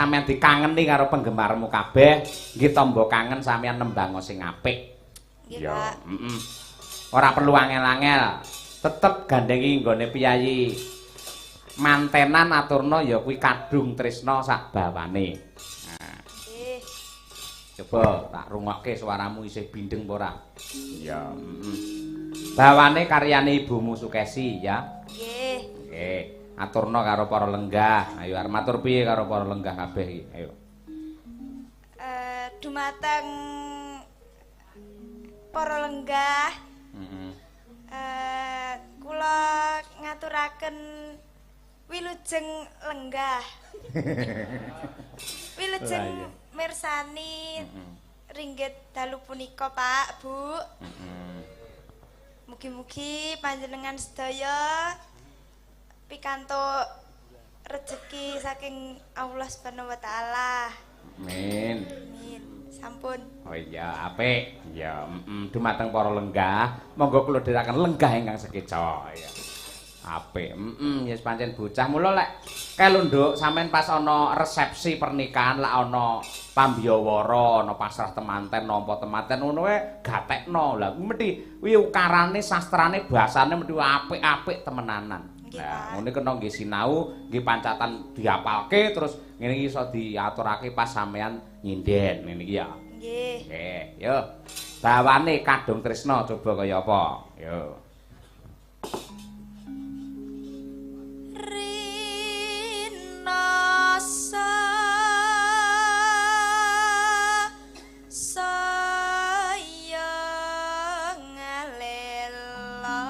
sampean dikangeni karo penggemarmu kabeh, nggih tamba kangen sampean nembang sing apik. Nggih, Pak. Ora perlu angel-angel. Tetep gandengi nggone piyayi. Mantenan aturna ya kuwi kadung tresna sak bawane. Nah. Nggih. Coba tak rungokke suaramu isih bindeng apa ora? Iya, Bawane karyane ibumu Sukesi ya. Nggih. Nggih. Aturna karo para lenggah. Ayo arep matur piye karo para lenggah kabeh iki? Ayo. Dumateng para lenggah. Kula ngaturaken wilujeng lenggah. Wilujeng mirsani ringgit dalu punika, Pak, Bu. Mugi-mugi panjenengan sedaya pikantuk rejeki saking Allah Subhanahu wa taala. Amin. Amin. Sampun. Oh iya, apik. Ya, dumateng para lenggah, monggo kula dherekaken lenggah ingkang sekeca. Ya. Apik. Yes pancen bocah. Mula lek kelunduk sampean pas ana resepsi pernikahan lek ana pambiyawara, ana pasrah temanten, nampa temanten ngono wae gatekno. Lah mesti kuwi ukarane, sastrane, basane mesti apik-apik temenanan. Nah, ngene kena nggih sinau, nggih pancatan diapalke terus ngene iki iso diaturake pas sampean nyinden ngene iki ya. Nggih. Nggih, yo. Bawane kadung tresna coba kaya apa? Yo. Rinasa sayang lela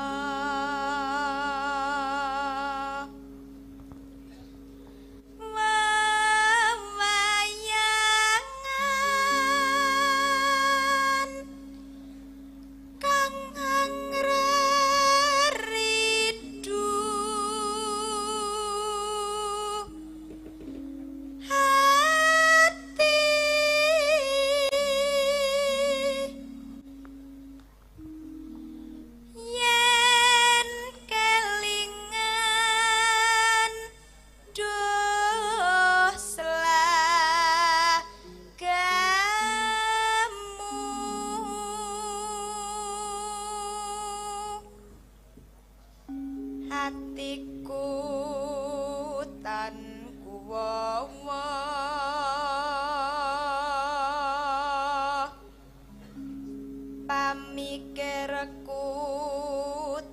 wawayangan kang angreridu hati yen kelingan duh selagamu hatiku tan kuwawa pamikirku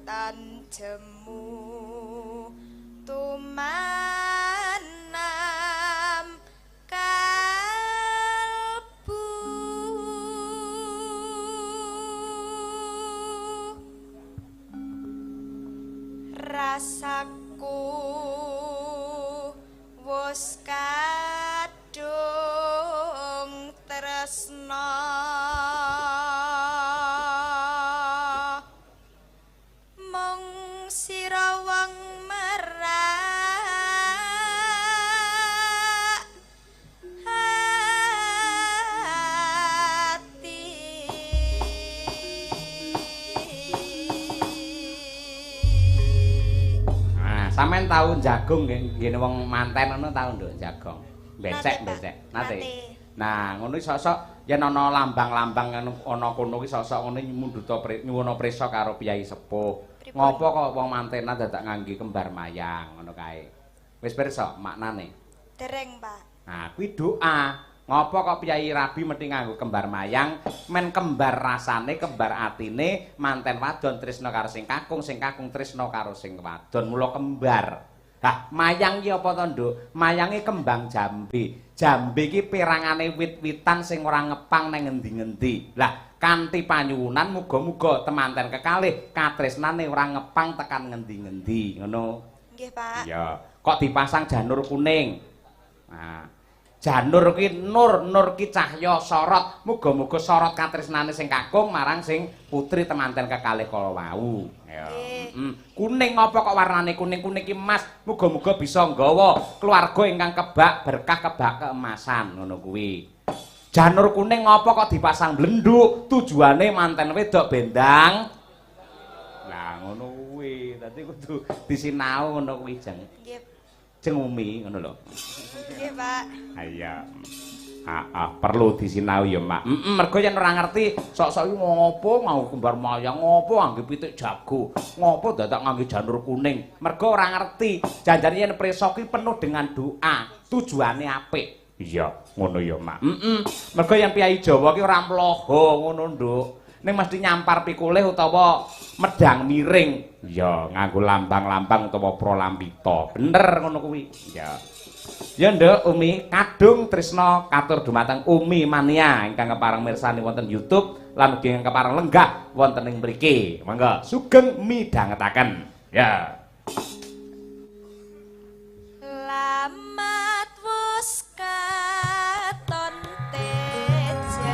tan jemu tumanam kalbu rasaku wis kadung tresna mung sira wong merak hati. Nah, sampean tahu jagung nggih wong manten ngono tahu nduk jagung. Becek. Nate. Nah, ngono sosok yen ana lambang-lambang ana kono ki sosok ngene munduta nyuwuna prisa karo piyai sepuh. Ngopo kok wong mantenan dadak ngangge kembar mayang ngono kae. Wis pirsa maknane? Dereng, Pak. Nah, kuwi doa. Ngopo kok piyai rabi mesti nganggo kembar mayang? Men kembar rasane, kembar atine, manten wadon tresna karo sing kakung tresna karo sing wadon. Mula kembar. Lah, mayang ki apa to, Nduk? Mayange kembang jambe. Jambe ki perangane wit-witan sing ora ngepang nang ngendi-ngendi. Lah, kanthi panyuwunan muga-muga temanten kekalih katresnane ora ngepang tekan ngendi-ngendi. Ngono. Nggih, Pak. Iya. Kok dipasang janur kuning? Nah, janur ki nur ki cahya sorot. Muga-muga sorot katresnane sing kakung marang sing putri temanten kekalih kala wau. Ya. Kuning apa kok warnane kuning-kuning ki emas. Muga-muga bisa nggawa keluarga ingkang kebak berkah kebak keemasan ngono kuwi. Janur kuning apa kok dipasang blenduk? Tujuane manten wedok bendang. Lah ngono kuwi. Dadi kudu disinau ngono kuwi, Jeng. Nggih. Jeng Umi ngono lho. Nggih, Pak. Iya. Perlu disinau ya, Mak. Mergo yen ora ngerti sok-sok iki ngopo mau kembar mayang, ngopo ngangge pitik jago, ngopo dadak ngangge janur kuning. Mergo ora ngerti. Janjane yen preso ki penuh dengan doa, tujuane apik. Iya, ngono ya, Mak. Mergo yen piyai Jawa ki ora mloho ngono, Nduk. Ning mesti nyampar pikulih utawa medang miring. Iya, nganggo lambang-lambang utawa pralambita. Bener ngono kuwi. Iya. Ya Nduk Umi kadung tresna katur dumateng Umi Mania ingkang kepareng mirsani wonten YouTube lan ugi ingkang kepareng lenggah wonten ing mriki. Monggo sugeng midhangetaken. Ya. Lamat wus katon tejane yen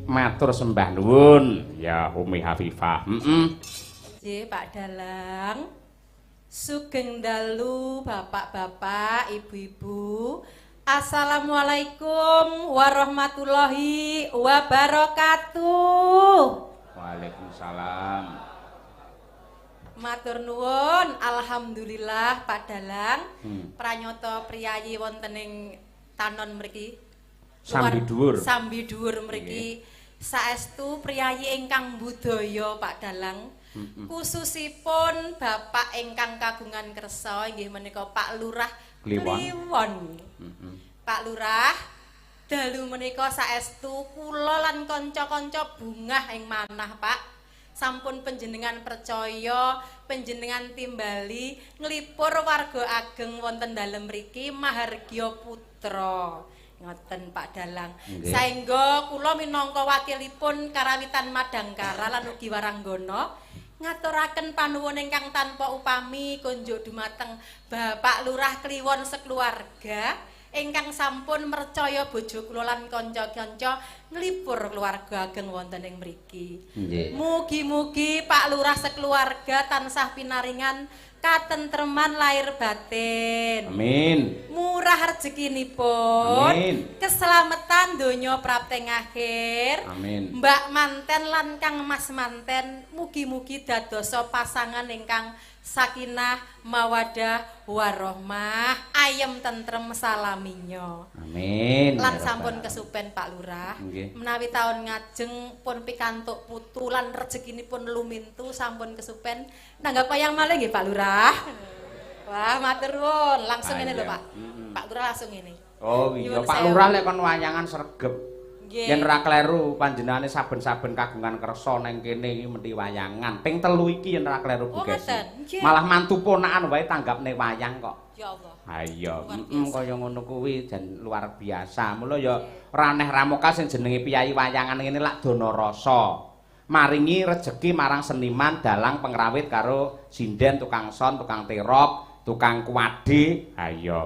matur sembah nuwun ya Umi Hafifah. Nggih Pak Dalang. Sugeng dalu bapak-bapak, ibu-ibu. Assalamualaikum warahmatullahi wabarakatuh. Waalaikumsalam. Matur nuwun, alhamdulillah Pak Dalang. Pranyata priyayi wonten ing tanon mriki. Sambi dhuwur. Sambi dhuwur mriki. Saestu priyayi ingkang budaya Pak Dalang. Khususipun Bapak ingkang kagungan kersa inggih menika Pak Lurah Kliwon. Pak Lurah, dalu menika saestu kula lan kanca-kanca bungah ing manah Pak. Sampun panjenengan percaya, panjenengan timbali nglipur warga ageng wonten dalem mriki Mahargya Putra. Ngoten Pak Dalang. Nggih. Saengga kula minangka wakilipun Karawitan Madangkara lan ugi Waranggana ngaturaken panuwun ingkang tanpa upami kunjuk dumateng Bapak Lurah Kliwon sekeluarga ingkang sampun mercaya bojo kula lan kanca-kanca nglipur keluarga ageng wonten ing mriki. Nggih. Mugi-mugi Pak Lurah sekeluarga tansah pinaringan katentreman lahir batin. Amin. Murah rezekinipun. Amin. Keselamatan donya prapteng akhir. Amin. Mbak manten lan Kang Mas manten mugi-mugi dadosa pasangan ingkang sakinah mawadah warahmah ayem tentrem salaminya. Amin. Lan Ya sampun Rabbal kesupen Pak Lurah. Nggih. Menawi taun ngajeng pun pikantuk putu lan rezekinipun lumintu sampun kesupen nanggap wayang malih nggih Pak Lurah. Wah, matur nuwun. Langsung ngene lho, Iya. Pak. Pak Lurah langsung ngene. Oh iya, Nyuwun Pak sewu. Lurah lek kon wayangan sregep. Nggih. Yen ora kleru panjenengane saben-saben kagungan kersa ning kene iki mesti wayangan. Ping 3 iki yen ora kleru Bu Oh, Gesi. ngoten. Nggih. Malah mantu ponakan wae tanggapne wayang kok. Ya Allah. Ha iya, Luar biasa. kaya ngono kuwi jan luar biasa. Mula ya ora aneh ramoka sing jenenge piyayi wayangan ngene lak dono rasa. Maringi rejeki marang seniman dalang pengrawit karo sinden tukang son, tukang terop, tukang kuwade. Ha iya,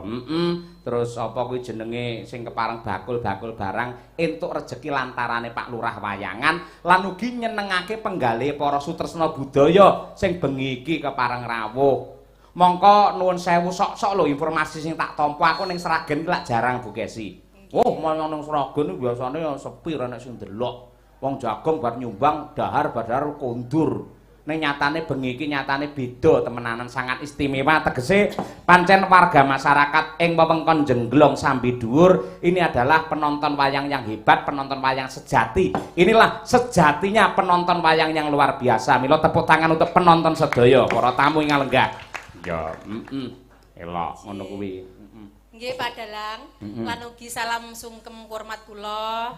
Terus apa kuwi jenenge sing kepareng bakul-bakul barang entuk rejeki lantarane Pak Lurah wayangan lan ugi nyenengake penggalih para sutresna budaya sing bengi iki kepareng rawuh. Mongko nuwun sewu sok-sok lho informasi sing tak tampa aku ning Sragen lak jarang Bu Kesi. Oh, menyang ning Sragen biasane ya sepi ora nek sing ndelok. Wong jagung bar nyumbang dahar-badhar kondur. Ning nyatane bengi iki nyatane beda temenanan sangat istimewa tegese pancen warga masyarakat ing wewengkon Jengglong Sambi Dhuwur ini adalah penonton wayang yang hebat, penonton wayang sejati. Inilah sejatinya penonton wayang yang luar biasa. Mila tepuk tangan untuk penonton sedaya, para tamu ing lenggah. Ya, elok ngono kuwi. Nggih Pak Dalang, lan ugi salam sungkem hormat kula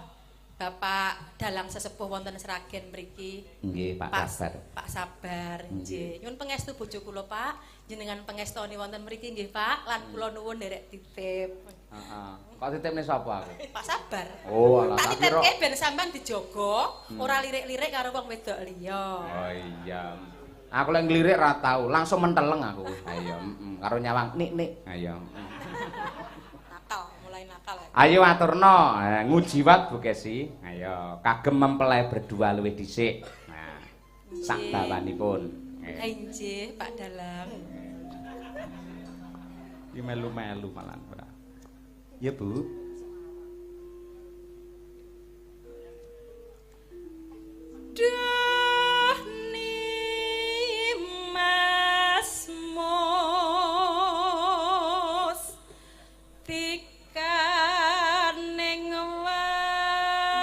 Bapak Dalang sesepuh wonten Sragen mriki. Nggih, Pak Sabar. Pak Sabar, nggih. Nyuwun pangestu bojo kula Pak, jenengan pangestoni wonten mriki nggih Pak, lan kula nuwun nderek titip. Heeh. Kok titipne sapa aku? Pak Sabar. Oh, alah Tak tak kira. titipke ben sampean dijaga, ora lirik-lirik karo wong wedok liya. Oh iya. Aku lek nglirik ra tau, langsung menteleng aku. Ayo, karo nyawang nik. Ayo. Nakal, mulai nakal. Ayo aturno, ngujiwat Bu Kesi. Ayo, kagem mempelai berdua luwih dhisik. Nah, sak dawanipun. Nggih, Pak Dalang. Iki melu-melu malah ora. Ya, Bu. Duh Nimas Mus tikaning wang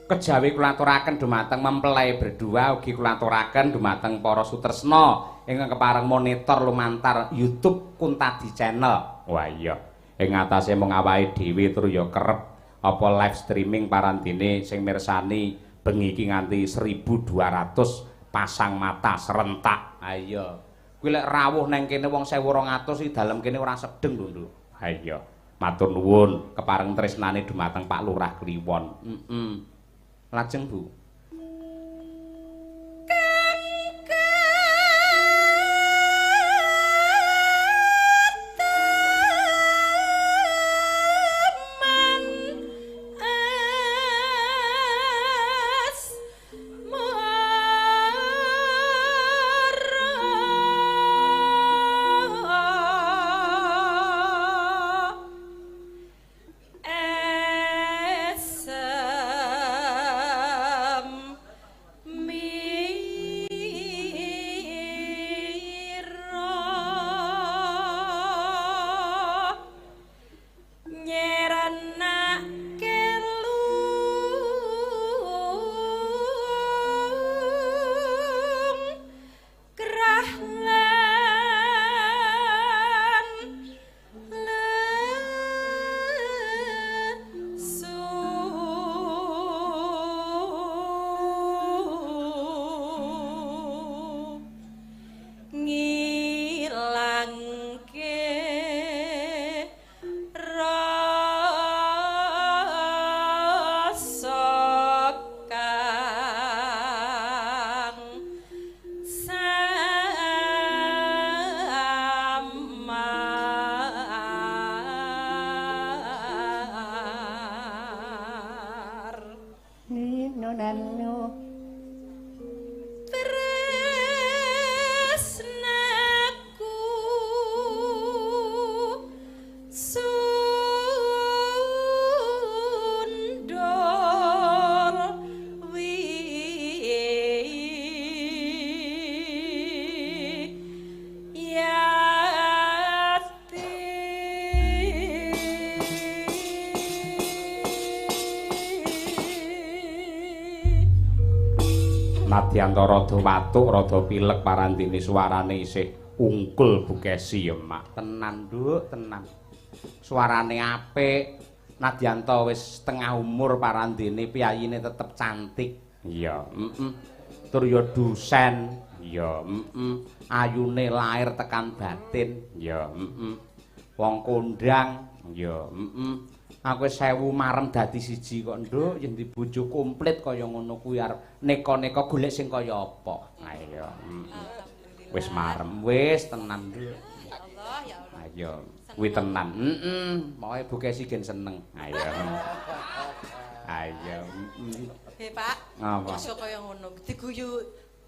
Kejawi kula aturaken dumateng mempelai berdua ugi kula aturaken dumateng para sutresna ingkang kepareng monitor lumantar YouTube Kuntadi Channel. Wah iya, ing atase mung awake dhewe tur ya kerep apa live streaming parandene sing mirsani bengi iki nganti 1200 pasang mata serentak. Ha iya. Kuwi lek rawuh nang kene wong 1200 iki dalem kene ora sedeng lho, Nduk. Ha iya. Matur nuwun kepareng tresnane dumateng Pak Lurah Kliwon. Lajeng Bu. Nadyanto rada watuk rada pilek parandene suarane isih ungkul Bukesi ya Mak. Tenan Nduk, tenan. Suarane apik. Nadyanto wis tengah umur parandene piyayine tetep cantik. Iya, Tur ya dusen. Ya, Ayune lahir tekan batin. Ya, Wong kondang. Ya, Aku wis 1000 marem dadi siji kok Nduk, yen di bojo komplit kaya ngono kuwi arep neka-neka golek sing kaya apa. Ayo. Wis marem, wis tenan Nduk. Ya Allah, ya Allah. Ayo, kuwi tenan. Pokoke Bukesi gen seneng. Ayo. Ayo. Pak. Apa? Aja kaya ngono. Diguyu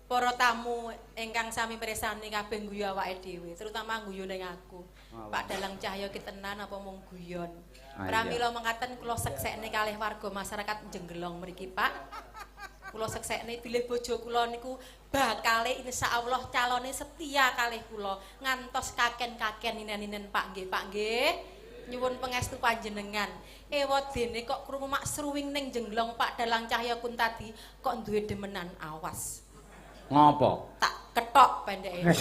para tamu ingkang sami pirsani kabeh guyu awake dhewe, terutama guyu ning aku. Pak Dalang Cahya ki tenan apa mung guyon. Pramila mengkaten kula seksekne kalih warga masyarakat Jenggelong mriki, Pak. Kula seksekne bilih bojo kula niku bakale insyaallah calone setia kalih kula ngantos kaken-kaken inen-inen Pak nggih, Pak nggih. Nyuwun pangestu panjenengan. Ewadene kok krungu mak sruwing ning Jenggelong Pak Dalang Cahya kun tadi kok duwe demenan awas. Ngopo? Tak ketok pendeke.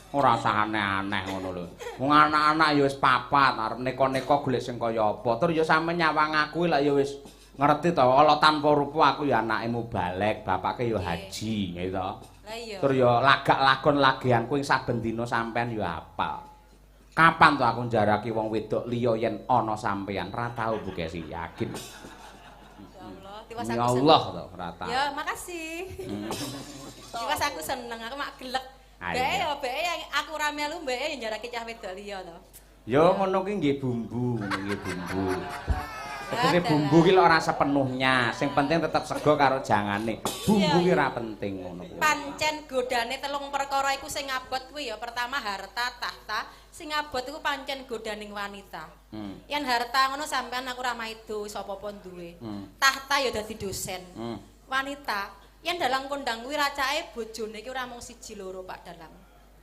Ora usah aneh-aneh ngono lho. Wong anak-anak ya wis papat, arep neka-neka golek sing kaya apa. Tur ya sampe nyawang aku lak ya wis ngerti to, ala tanpa rupa aku ya anake mubalek, bapake ya haji, ya to. Lah iya. Tur ya lagak lakon lagianku ing saben dina sampean ya hafal. Kapan to aku njaraki wong wedok liya yen ana sampean? Ra tau Bukesi, yakin. Ya Allah to, ora tau. Ya, makasih. Tiwas aku seneng, aku mak gelek. Mbake ya aku ra melu mbake ya njarake cah wedok liya to. Ya ngono ki nggih bumbu, nggih bumbu. Tegese bumbu ki ora sepenuhnya, sing penting tetep sego karo jangane. Bumbu ki ora penting ngono kuwi. Pancen godane telung perkara iku sing abot kuwi ya pertama harta tahta, sing abot iku pancen godaning wanita. Yen harta ngono sampean aku ra maido sapa-apa duwe. Tahta ya dadi dosen. Wanita yen dalang kondang kuwi racake bojone iki ora mung siji loro Pak Dalang.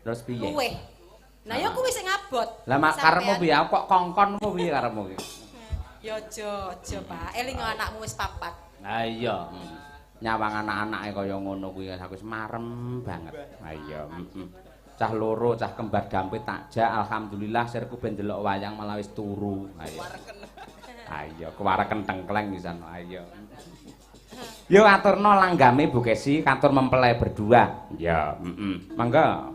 Terus piye? Luweh. Nah ya kuwi sing abot. Lah mak karepmu piye? Kok kongkonmu piye karepmu ki? Ya aja Pak. Eling anakmu wis papat. Ha iya. Nyawang anak-anake kaya ngono kuwi aku wis marem banget. Ha iya, Cah loro, cah kembar dampit takjak alhamdulillah sirku ben delok wayang malah wis turu. Ha iya. Ha iya, kewareken tengkleng pisan. Ha iya. Yo aturno langgame Bukesi kantor mempelai berdua. Ya, Mangga.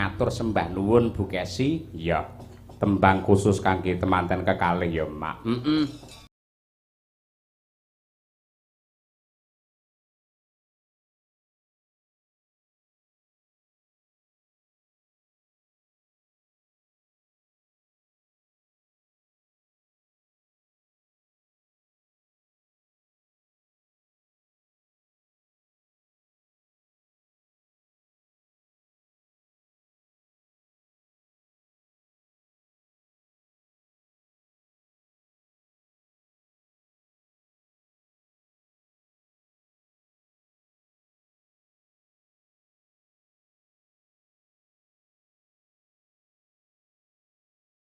matur sembah nuwun Bu Kesi. Ya. Tembang khusus kangge temanten kekalih ya, Mak.